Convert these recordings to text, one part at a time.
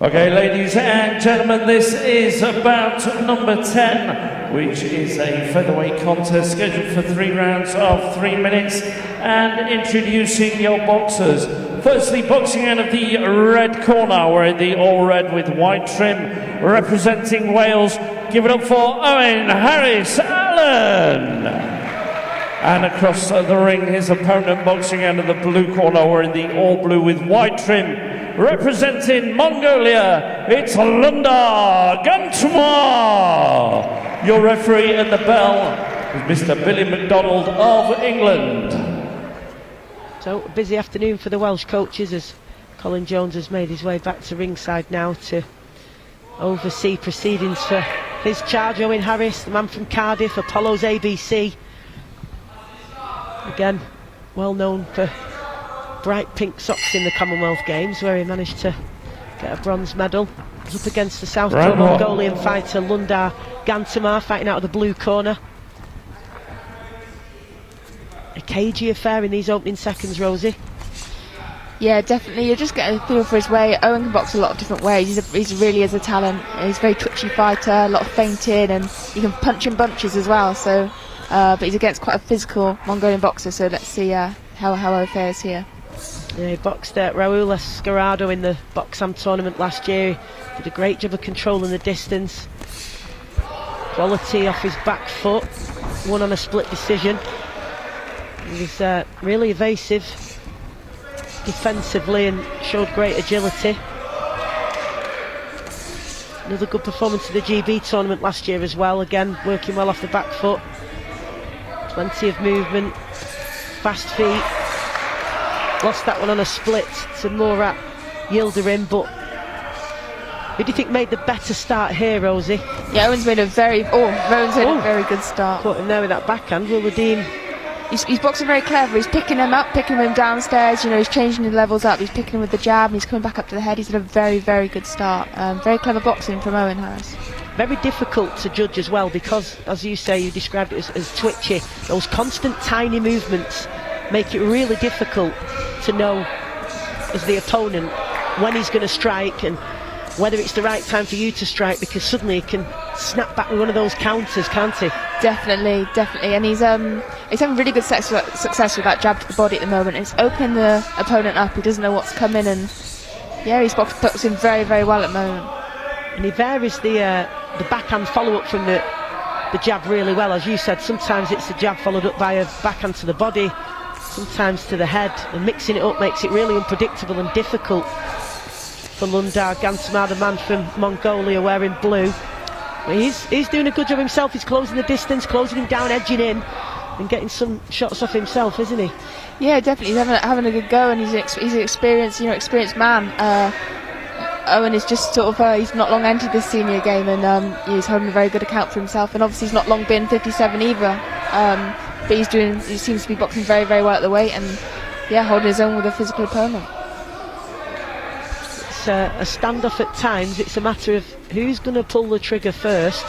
Okay, ladies and gentlemen, this is bout number 10, which is a featherweight contest scheduled for 3 rounds of 3 minutes. And introducing your boxers. Firstly, boxing out of the red corner, wearing the all red with white trim, representing Wales. Give it up for Owain Harris-Allan. And across the ring, his opponent boxing out of the blue corner, wearing the all blue with white trim, representing Mongolia, it's Lundaa, Gantumar. Your referee at the bell is Mr. Billy McDonald of England. So, a busy afternoon for the Welsh coaches as Colin Jones has made his way back to ringside now to oversee proceedings for his charge. Owain Harris, the man from Cardiff, Apollo's ABC. Again, well known for bright pink socks in the Commonwealth Games, where he managed to get a bronze medal. He's up against the Southpaw Mongolian fighter Lundaa Gantumar, fighting out of the blue corner. A cagey affair in these opening seconds, Rosie. Yeah, definitely. You're just getting a feel for his way. Owain can box a lot of different ways. He's really is a talent. He's a very twitchy fighter, a lot of feinting, and you can punch in bunches as well. So, but he's against quite a physical Mongolian boxer. So let's see how he fares here. Yeah, he boxed Raul Escarado in the Boxam tournament last year. Did a great job of controlling the distance. Quality off his back foot. Won on a split decision. He was really evasive defensively and showed great agility. Another good performance in the GB tournament last year as well, again working well off the back foot. Plenty of movement, fast feet. Lost that one on a split to Murat Yildirim, but who do you think made the better start here, Rosie? Yeah, Owen's made a very good start. Caught him there with that backhand. Will Nadeem? He's boxing very clever. He's picking him up, picking him downstairs. You know, he's changing the levels up. He's picking him with the jab, and he's coming back up to the head. He's had a very, very good start. Very clever boxing from Owain Harris. Very difficult to judge as well because, as you say, you described it as twitchy. Those constant tiny movements make it really difficult to know, as the opponent, when he's going to strike and whether it's the right time for you to strike, because suddenly he can snap back with one of those counters, can't he? Definitely, and he's having really good success with that jab to the body at the moment. It's opening the opponent up. He doesn't know what's coming, and yeah, he's boxing very, very well at the moment. And he varies the backhand follow-up from the jab really well. As you said, sometimes it's the jab followed up by a backhand to the body, sometimes to the head, and mixing it up makes it really unpredictable and difficult for Lundaa Gantumar, the man from Mongolia wearing blue. But he's doing a good job himself. He's closing the distance, closing him down, edging in, and getting some shots off himself, isn't he? Yeah, definitely. He's having a good go, and he's an experienced man. Owen is just sort of he's not long entered this senior game, and he's holding a very good account for himself. And obviously, he's not long been 57 either. But he seems to be boxing very, very well at the weight, and yeah, holding his own with a physical opponent. It's a standoff at times. It's a matter of who's going to pull the trigger first.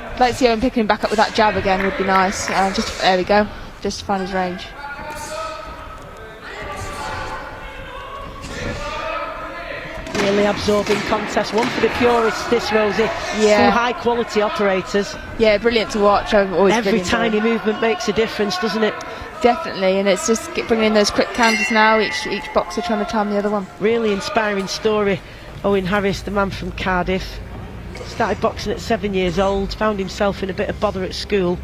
I'd like to see him picking him back up with that jab again. Would be nice. There we go. Just to find his range. Really absorbing contest, one for the purists, this, Rosie. Yeah. Two high quality operators. Yeah, brilliant to watch. Every tiny movement makes a difference, doesn't it? Definitely, and it's just bringing in those quick counters now, each boxer trying to time the other one. Really inspiring story. Owain Harris, the man from Cardiff, started boxing at 7 years old, found himself in a bit of bother at school,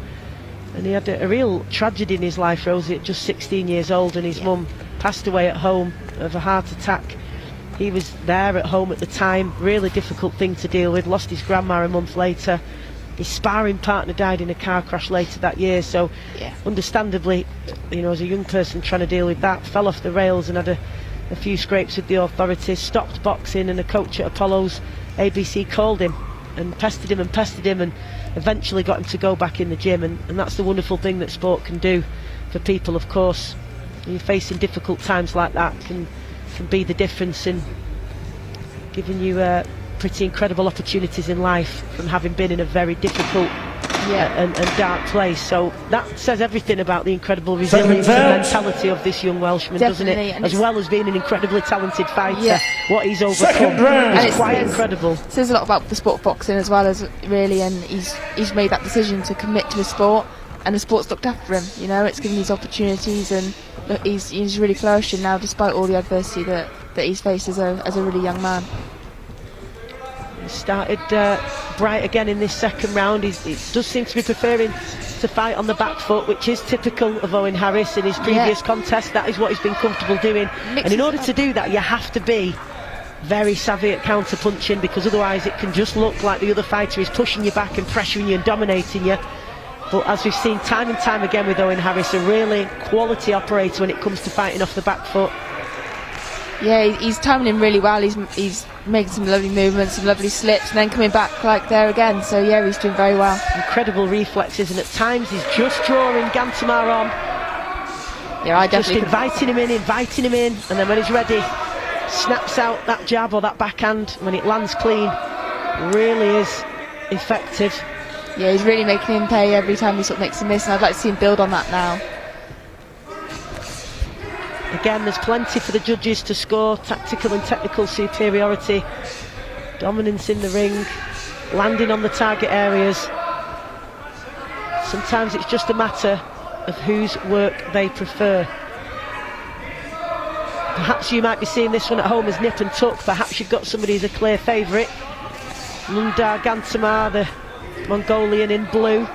and he had a real tragedy in his life, Rosie, at just 16 years old, and his mum passed away at home of a heart attack. He was there at home at the time, really difficult thing to deal with, lost his grandma a month later. His sparring partner died in a car crash later that year, so yeah, understandably, you know, as a young person trying to deal with that, fell off the rails and had a few scrapes with the authorities, stopped boxing, and a coach at Apollo's ABC called him and pestered him and eventually got him to go back in the gym, and that's the wonderful thing that sport can do for people, of course. When you're facing difficult times like that, can be the difference in giving you pretty incredible opportunities in life from having been in a very difficult and dark place. So that says everything about the incredible resilience and mentality of this young Welshman, doesn't it? As well as being an incredibly talented fighter, what he's overcome is quite incredible. It says a lot about the sport of boxing as well, as really, and he's made that decision to commit to the sport, and the sport's looked after him. You know, it's given these opportunities, and he's really flourishing now despite all the adversity that he's faced as a really young man. He started bright again in this second round. He does seem to be preferring to fight on the back foot, which is typical of Owain Harris in his previous contest. That is what he's been comfortable doing. And in order to do that, you have to be very savvy at counter punching, because otherwise it can just look like the other fighter is pushing you back and pressuring you and dominating you. But as we've seen time and time again with Owain Harris, a really quality operator when it comes to fighting off the back foot. Yeah, he's timing him really well. He's making some lovely movements, some lovely slips, and then coming back like there again. So yeah, he's doing very well. Incredible reflexes, and at times he's just drawing Gantumar on. Yeah, I definitely just inviting him in, and then when he's ready, snaps out that jab or that backhand. When it lands clean, really is effective. Yeah, he's really making him pay every time he sort of makes a miss, and I'd like to see him build on that now. Again, there's plenty for the judges to score. Tactical and technical superiority, dominance in the ring, landing on the target areas. Sometimes it's just a matter of whose work they prefer. Perhaps you might be seeing this one at home as nip and tuck. Perhaps you've got somebody who's a clear favourite. Lundaa, Gantumar, the Mongolian in blue,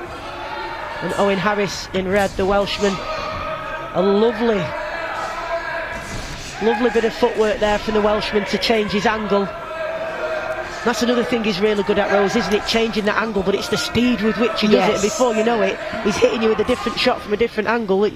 and Owain Harris in red, the Welshman. A lovely bit of footwork there from the Welshman to change his angle. That's another thing he's really good at, Rose, isn't it? Changing that angle, but it's the speed with which he does it, and before you know it, he's hitting you with a different shot from a different angle that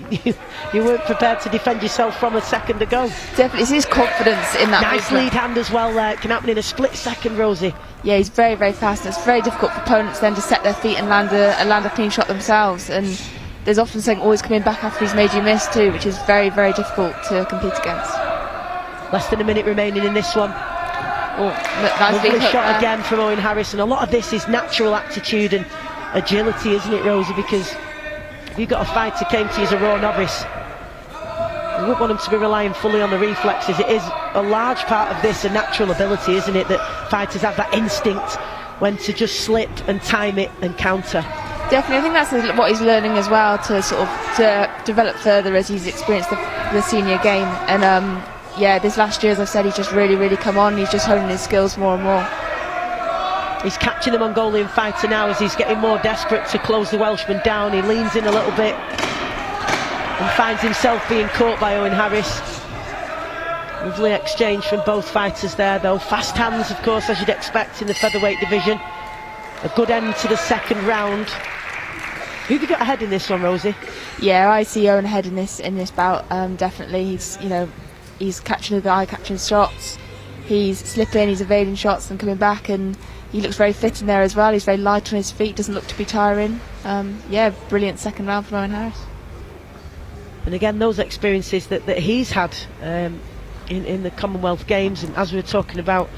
you weren't prepared to defend yourself from a second ago. Definitely, it's his confidence in that. Nice lead hand as well there. It can happen in a split second, Rosie. Yeah, he's very, very fast. It's very difficult for opponents then to set their feet and land a clean shot themselves, and there's often something always coming back after he's made you miss too, which is very, very difficult to compete against. Less than a minute remaining in this one. Lovely shot again from Owain Harris, and a lot of this is natural aptitude and agility, isn't it, Rosie? Because if you've got a fighter came to you as a raw novice, you wouldn't want him to be relying fully on the reflexes. It is a large part of this, a natural ability, isn't it, that fighters have that instinct when to just slip and time it and counter. Definitely, I think that's what he's learning as well, to sort of to develop further as he's experienced the senior game. And yeah, this last year, as I've said, he's just really, really come on. He's just honing his skills more and more. He's catching the Mongolian fighter now as he's getting more desperate to close the Welshman down. He leans in a little bit and finds himself being caught by Owain Harris. Lovely exchange from both fighters there, though. Fast hands, of course, as you'd expect in the featherweight division. A good end to the second round. Who have you got ahead in this one, Rosie? Yeah, I see Owain ahead in this bout. Definitely, he's catching the eye-catching shots. He's slipping, he's evading shots and coming back, and he looks very fit in there as well. He's very light on his feet, doesn't look to be tiring. Yeah, brilliant second round from Owain Harris. And again, those experiences that he's had in the Commonwealth Games, and as we were talking about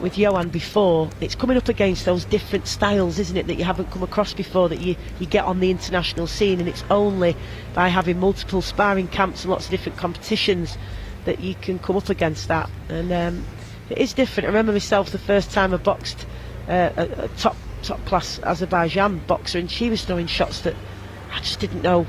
with Johan before, it's coming up against those different styles, isn't it, that you haven't come across before, that you get on the international scene, and it's only by having multiple sparring camps and lots of different competitions that you can come up against that. And it is different. I remember myself the first time I boxed a top class Azerbaijan boxer, and she was throwing shots that I just didn't know.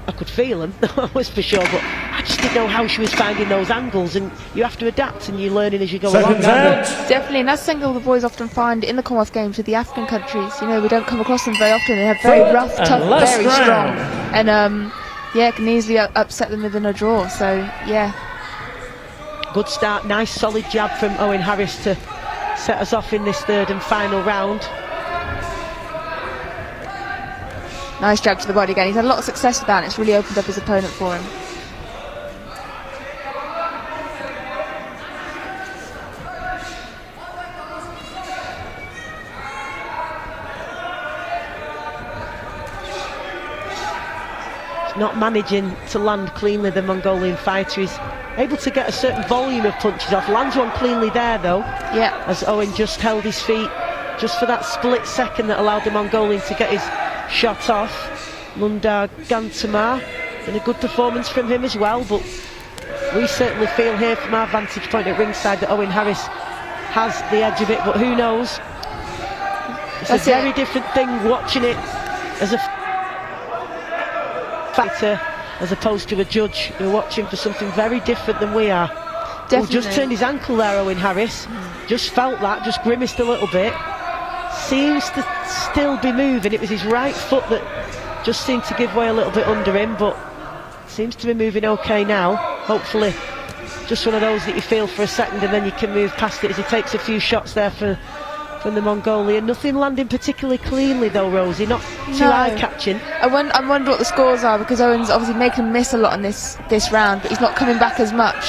I could feel them, that was for sure, but I just didn't know how she was finding those angles, and you have to adapt and you're learning as you go along. Definitely, and that's something all the boys often find in the Commonwealth Games with the African countries. You know, we don't come across them very often. They have very rough, tough, very strong, and yeah, can easily upset them within a draw. So yeah, good start, nice solid jab from Owain Harris to set us off in this third and final round. Nice jab to the body again. He's had a lot of success with that, and it's really opened up his opponent for him. He's not managing to land cleanly, the Mongolian fighter. He's able to get a certain volume of punches off. Lands one cleanly there, though. Yeah. As Owain just held his feet just for that split second that allowed the Mongolian to get his shot off. Lundaa, Gantumar, and a good performance from him as well, but we certainly feel here from our vantage point at ringside that Owain Harris has the edge of it, but who knows? It's a very different thing watching it as a fighter as opposed to a judge. You're watching for something very different than we are. Definitely. Just turned his ankle there, Owain Harris. Just felt that, just grimaced a little bit. Seems to still be moving. It was his right foot that just seemed to give way a little bit under him, but seems to be moving okay now. Hopefully just one of those that you feel for a second and then you can move past it, as he takes a few shots there from the Mongolian. Nothing landing particularly cleanly though, Rosie, not too eye-catching. I wonder what the scores are, because Owen's obviously making him miss a lot in this round, but he's not coming back as much.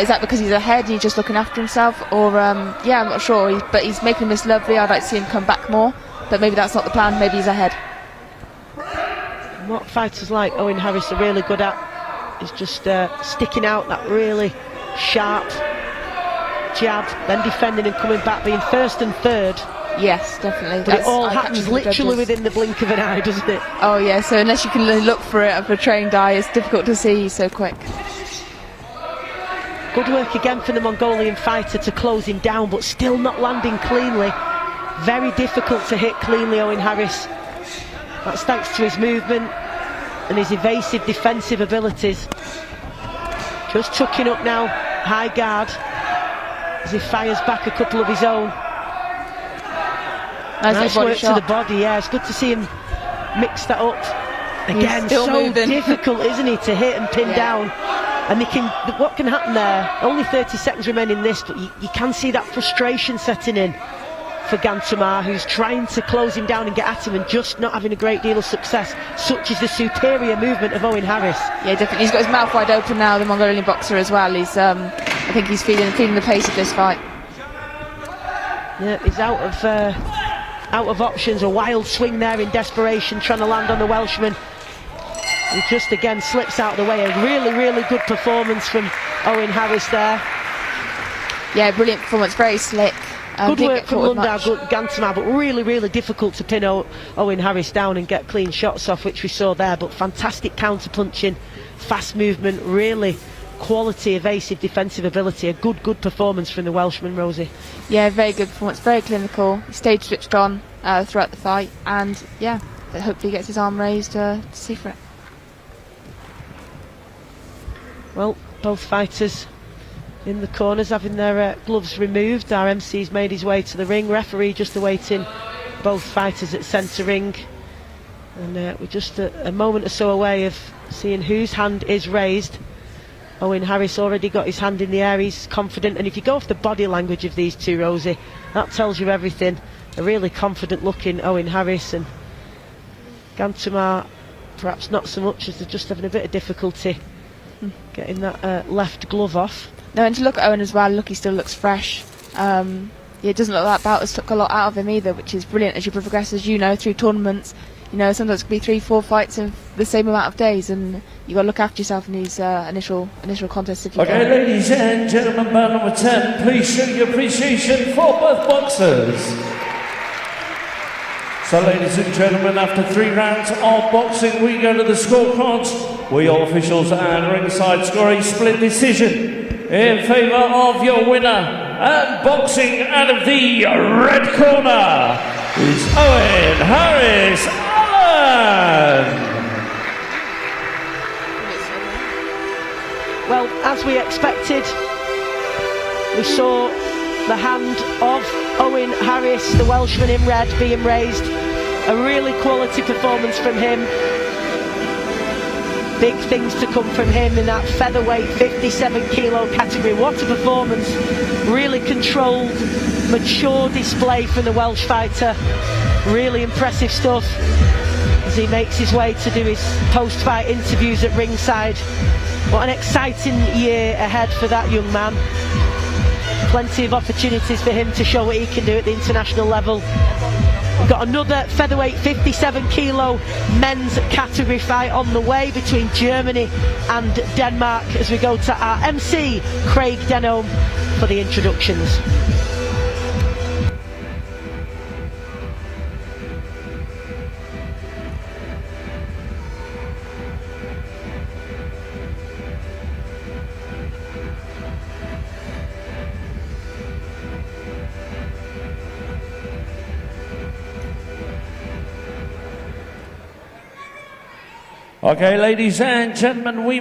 Is that because he's ahead and he's just looking after himself, or yeah, I'm not sure, but he's making him miss lovely. I'd like to see him come back more, but maybe that's not the plan. Maybe he's ahead. And what fighters like Owain Harris are really good at is just sticking out that really sharp jab, then defending and coming back, being first and third. Yes, definitely. But it all happens literally within the blink of an eye, doesn't it? Oh yeah, so unless you can look for it for a trained eye, it's difficult to see so quick. Good work again for the Mongolian fighter to close him down, but still not landing cleanly. Very difficult to hit cleanly, Owain Harris. That's thanks to his movement and his evasive defensive abilities. Just chucking up now, high guard, as he fires back a couple of his own. Nice work to the body, yeah. It's good to see him mix that up. Again, so difficult, isn't he, to hit and pin down. And what can happen there? Only 30 seconds remaining in this, but you can see that frustration setting in for Gantumar, who's trying to close him down and get at him and just not having a great deal of success. Such is the superior movement of Owain Harris. Yeah, definitely. He's got his mouth wide open now, the Mongolian boxer as well. He's, I think he's feeling the pace of this fight. Yeah, he's out of options. A wild swing there in desperation, trying to land on the Welshman. He just again slips out of the way. A really, really good performance from Owain Harris there. Yeah, brilliant performance, very slick. Good work from Lundaa, good Gantumar, but really, really difficult to pin Owain Harris down and get clean shots off, which we saw there. But fantastic counter-punching, fast movement, really quality, evasive defensive ability. A good performance from the Welshman, Rosie. Yeah, very good performance, very clinical. He stayed switched on throughout the fight, and yeah, hopefully gets his arm raised to see for it. Well, both fighters in the corners having their gloves removed. Our MC's made his way to the ring. Referee just awaiting both fighters at centre ring. And we're just a moment or so away of seeing whose hand is raised. Owain Harris already got his hand in the air. He's confident. And if you go off the body language of these two, Rosie, that tells you everything. A really confident looking Owain Harris, and Gantumar perhaps not so much, as they're just having a bit of difficulty getting that left glove off. No, and to look at Owain as well, look, he still looks fresh. Yeah, it doesn't look like that bout has took a lot out of him either, which is brilliant as you progress, as you know, through tournaments. You know, sometimes it can be 3-4 fights in the same amount of days, and you've got to look after yourself in these initial contests if you can. Okay, ladies and gentlemen, bout number 10, please show your appreciation for both boxers. So, ladies and gentlemen, after 3 rounds of boxing, we go to the scorecards. We all officials and ringside score a split decision in favour of your winner, and boxing out of the red corner is Owain Harris-Allan. Well, as we expected, we saw the hand of Owain Harris, the Welshman in red, being raised. A really quality performance from him. Big things to come from him in that featherweight 57 kilo category. What a performance. Really controlled, mature display from the Welsh fighter. Really impressive stuff as he makes his way to do his post-fight interviews at ringside. What an exciting year ahead for that young man. Plenty of opportunities for him to show what he can do at the international level. We've got another featherweight 57 kilo men's category fight on the way between Germany and Denmark, as we go to our MC Craig Denholm for the introductions. Okay, ladies and gentlemen, we